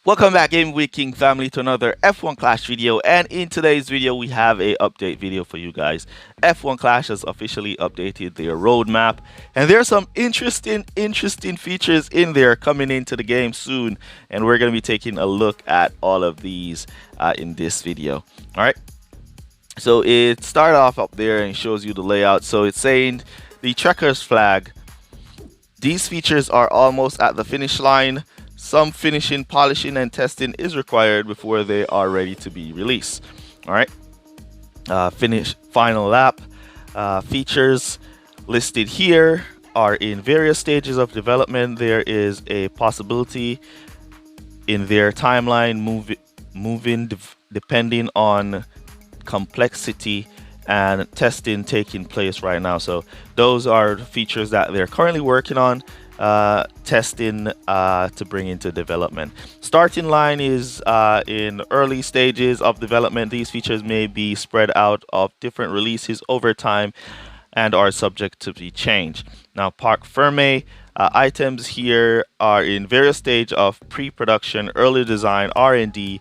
Welcome back, Game Week King family, to another F1 Clash video. And in today's video, we have a update video for you guys. F1 Clash has officially updated their roadmap, and there are some interesting features in there coming into the game soon. And we're going to be taking a look at all of these in this video. All right. So it started off up there and shows you the layout. So it's saying the checkers flag. These features are almost at the finish line. Some finishing, polishing, and testing is required before they are ready to be released. All right. Final lap features listed here are in various stages of development. There is a possibility in their timeline moving depending on complexity and testing taking place right now. So those are features that they're currently working on. Testing to bring into development. Starting line is in early stages of development. These features may be spread out of different releases over time and are subject to be changed. Now, Parc Ferme items here are in various stages of pre-production, early design, R&D,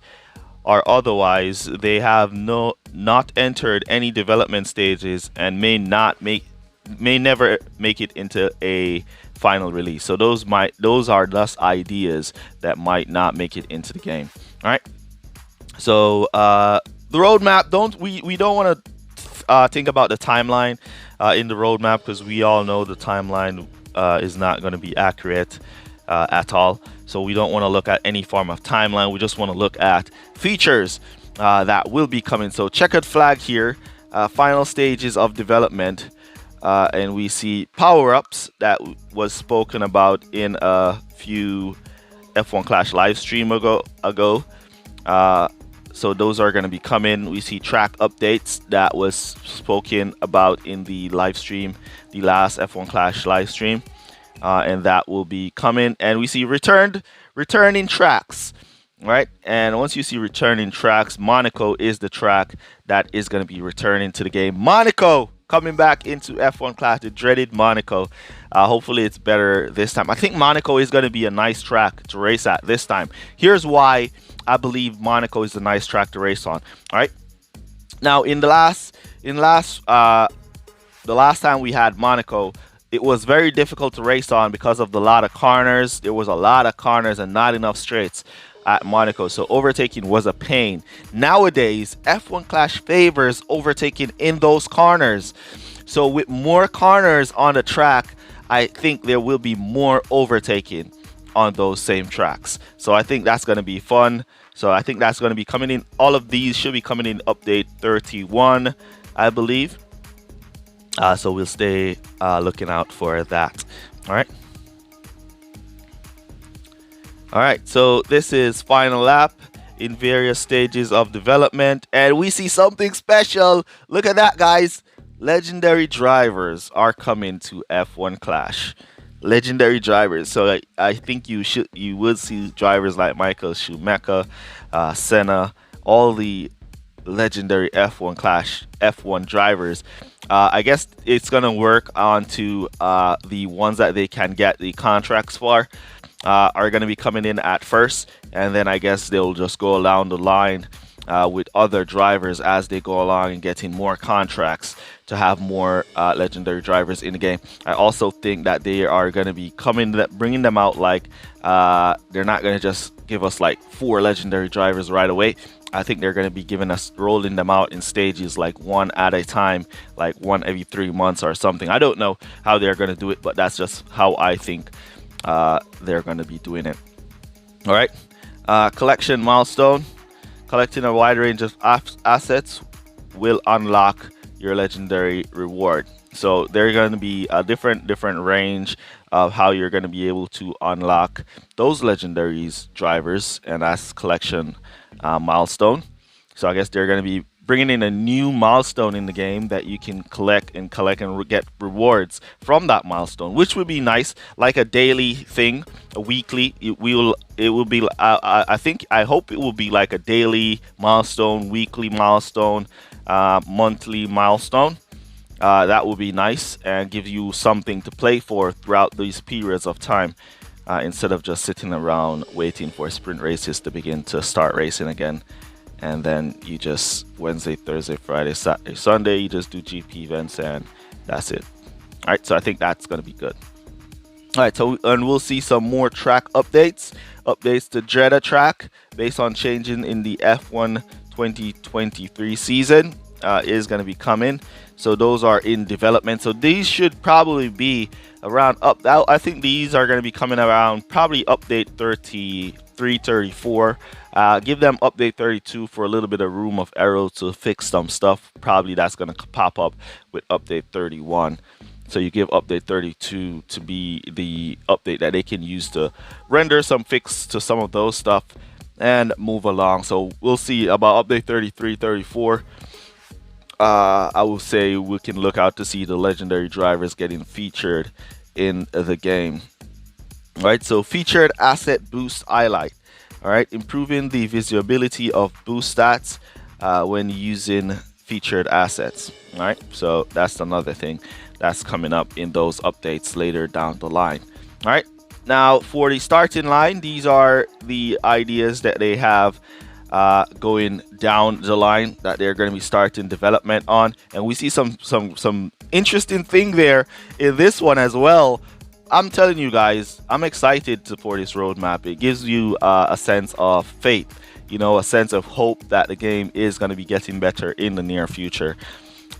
or otherwise. They have not entered any development stages and may never make it into a final release. So those are thus ideas that might not make it into the game. All right. So the roadmap, we don't want to think about the timeline in the roadmap, because we all know the timeline is not going to be accurate at all. So we don't want to look at any form of timeline. We just want to look at features that will be coming. So checkered flag here, final stages of development. And we see power-ups that was spoken about in a few F1 Clash live stream ago. So those are going to be coming. We see track updates that was spoken about in the live stream, the last F1 Clash live stream, and that will be coming. And we see returning tracks, right? And once you see returning tracks, Monaco is the track that is going to be returning to the game. Monaco coming back into F1 Clash, the dreaded Monaco. Hopefully it's better this time. I think Monaco is going to be a nice track to race at this time. Here's why I believe Monaco is a nice track to race on. All right. Now, the last time we had Monaco, it was very difficult to race on because of the lot of corners. There was a lot of corners and not enough straights at Monaco, so overtaking was a pain. Nowadays, F1 Clash favors overtaking in those corners. So with more corners on the track, I think there will be more overtaking on those same tracks. So I think that's going to be fun. So I think that's going to be coming in. All of these should be coming in update 31, I believe. So we'll stay looking out for that. All right. All right, so this is final lap in various stages of development, and we see something special. Look at that, guys. Legendary drivers are coming to F1 Clash. Legendary drivers. So I think you would see drivers like Michael Schumacher, Senna, all the legendary F1 Clash F1 drivers. I guess it's gonna work onto the ones that they can get the contracts for. Are going to be coming in at first, and then I guess they'll just go along the line with other drivers as they go along and getting more contracts to have more legendary drivers in the game. I also think that they are going to be bringing them out like they're not going to just give us like 4 legendary drivers right away. I think they're going to be rolling them out in stages, like one at a time, like one every 3 months or something. I don't know how they're going to do it, but that's just how I think they're going to be doing it. All right. Collection milestone. Collecting a wide range of assets will unlock your legendary reward. So there's going to be a different range of how you're going to be able to unlock those legendaries drivers, and that's collection milestone. So I guess they're going to be bringing in a new milestone in the game that you can collect and get rewards from that milestone, which would be nice, like a daily thing, a weekly. It will be. I hope it will be like a daily milestone, weekly milestone, monthly milestone. That would be nice and give you something to play for throughout these periods of time. instead of just sitting around waiting for sprint races to begin to start racing again. And then you just Wednesday, Thursday, Friday, Saturday, Sunday, you just do GP events and that's it. All right, so I think that's going to be good. All right, so and we'll see some more track updates to Jeddah track based on changing in the F1 2023 season is going to be coming. So those are in development. So these should probably be around I think these are going to be coming around probably update 33, 34. Give them update 32 for a little bit of room of error to fix some stuff. Probably that's going to pop up with update 31. So you give update 32 to be the update that they can use to render some fix to some of those stuff and move along. So we'll see about update 33, 34. I will say we can look out to see the legendary drivers getting featured in the game. All right, so featured asset boost highlight. All right, improving the visibility of boost stats when using featured assets. All right, so that's another thing that's coming up in those updates later down the line. All right, now for the starting line, these are the ideas that they have going down the line that they're going to be starting development on, and we see some interesting thing there in this one as well. I'm telling you guys, I'm excited for this roadmap. It gives you a sense of faith, you know, a sense of hope that the game is going to be getting better in the near future.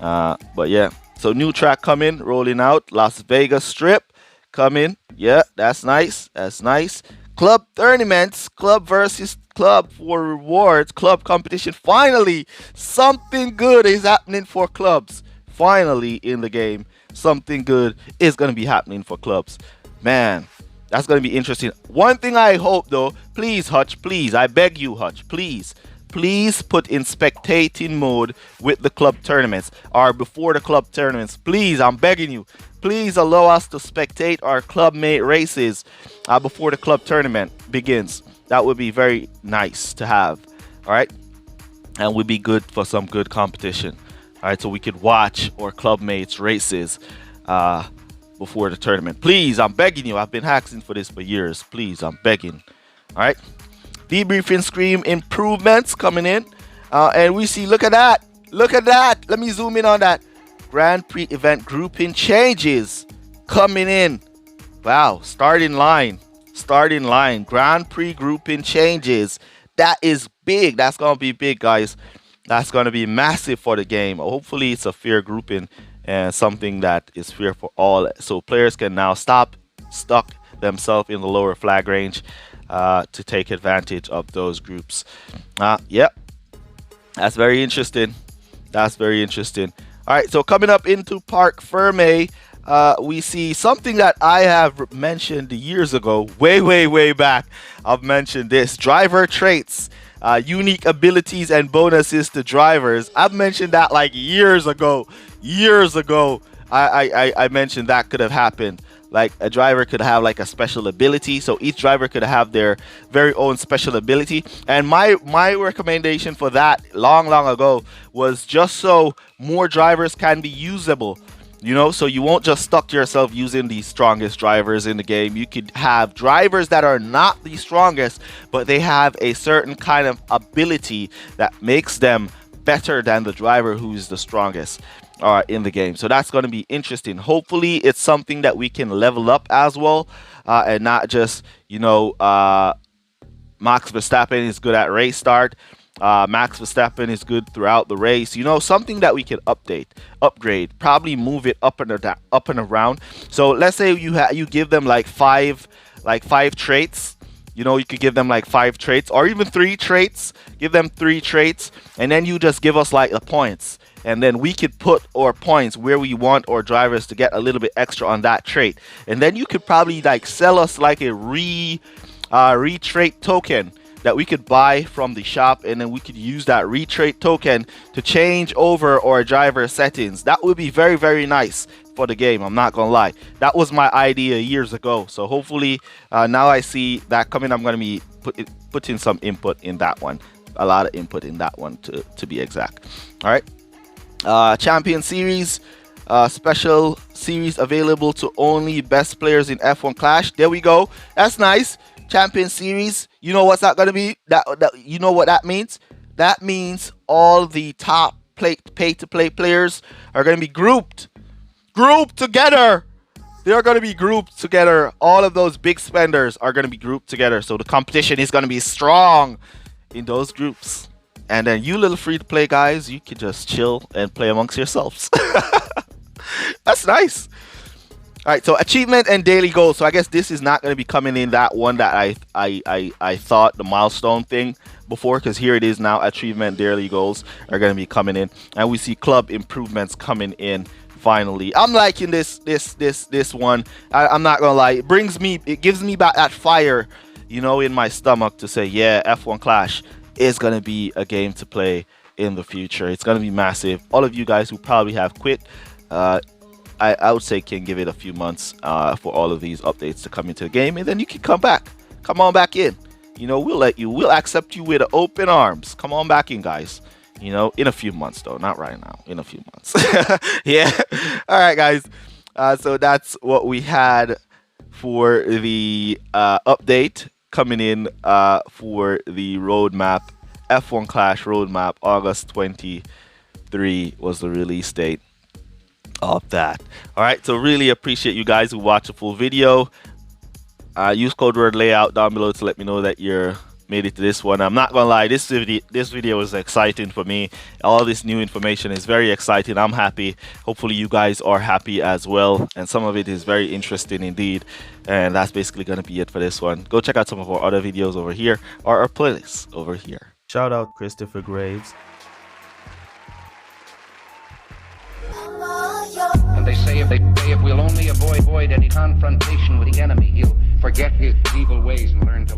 But yeah, so new track coming, rolling out, Las Vegas Strip coming. Yeah, that's nice. That's nice. Club tournaments, club versus club for rewards, club competition. Finally, something good is happening for clubs. Finally, in the game, something good is going to be happening for clubs. Man, that's going to be interesting. One thing I hope, though, please, Hutch, please, I beg you, Hutch, please put in spectating mode with the club tournaments or before the club tournaments. Please, I'm begging you. Please allow us to spectate our clubmate races before the club tournament begins. That would be very nice to have. All right, and would be good for some good competition. All right, so we could watch our clubmates races before the tournament. Please, I'm begging you. I've been asking for this for years. Please, I'm begging. All right, debriefing screen improvements coming in, and we see. Look at that. Look at that. Let me zoom in on that. Grand Prix event grouping changes coming in. Wow, starting line. Grand Prix grouping changes. That is big. That's gonna be big, guys. That's going to be massive for the game. Hopefully it's a fair grouping and something that is fair for all, so players can now stop stuck themselves in the lower flag range to take advantage of those groups. Yep, that's very interesting. That's very interesting. All right, so coming up into Parc Ferme, we see something that I have mentioned years ago, way back. I've mentioned this: driver traits. Unique abilities and bonuses to drivers. I've mentioned that like years ago. I mentioned that could have happened. Like a driver could have like a special ability, so each driver could have their very own special ability. And my recommendation for that long ago was just so more drivers can be usable. You know, so you won't just stuck to yourself using the strongest drivers in the game. You could have drivers that are not the strongest, but they have a certain kind of ability that makes them better than the driver who's the strongest in the game. So that's going to be interesting. Hopefully it's something that we can level up as well, and not just, you know, Max Verstappen is good at race start. Max Verstappen is good throughout the race. You know, something that we can upgrade, probably move it up and around. So let's say you give them like five traits. You know, you could give them like 5 traits or even 3 traits. Give them 3 traits, and then you just give us like the points, and then we could put our points where we want our drivers to get a little bit extra on that trait. And then you could probably like sell us like a re-trait token that we could buy from the shop, and then we could use that re-trait token to change over our driver settings. That would be very nice for the game. I'm not gonna lie, that was my idea years ago. So hopefully now I see that coming. I'm gonna be putting some input in that one, a lot of input in that one to be exact. All right, Champion Series special series available to only best players in F1 Clash. There we go. That's nice. Champion series. You know what's that gonna be? You know what that means? That means all the top pay-to-play players are gonna be grouped together. They are going to be grouped together. All of those big spenders are going to be grouped together. So the competition is going to be strong in those groups. And then you little free-to-play guys, you can just chill and play amongst yourselves. That's nice. All right, so achievement and daily goals. So I guess this is not going to be coming in that one that I thought, the milestone thing before, because here it is now. Achievement, daily goals are going to be coming in. And we see club improvements coming in. Finally, I'm liking this one. I'm not gonna lie, it gives me back that fire, you know, in my stomach to say, yeah, F1 Clash is gonna be a game to play in the future. It's gonna be massive. All of you guys who probably have quit, I would say can give it a few months for all of these updates to come into the game, and then you can come on back in. You know, we'll accept you with open arms. Come on back in, guys. You know, in a few months, though. Not right now. In a few months. Yeah. All right, guys. So that's what we had for the update coming in for the roadmap. F1 Clash roadmap. August 23 was the release date of that. All right. So really appreciate you guys who watch the full video. Use code word layout down below to let me know that you're made it to this one. I'm not gonna lie, this video is exciting for me. All this new information is very exciting. I'm happy. Hopefully you guys are happy as well, and some of it is very interesting indeed. And that's basically gonna be it for this one. Go check out some of our other videos over here, or our playlists over here. Shout out Christopher Graves. And they say if we'll only avoid any confrontation with the enemy, he'll forget his evil ways and learn to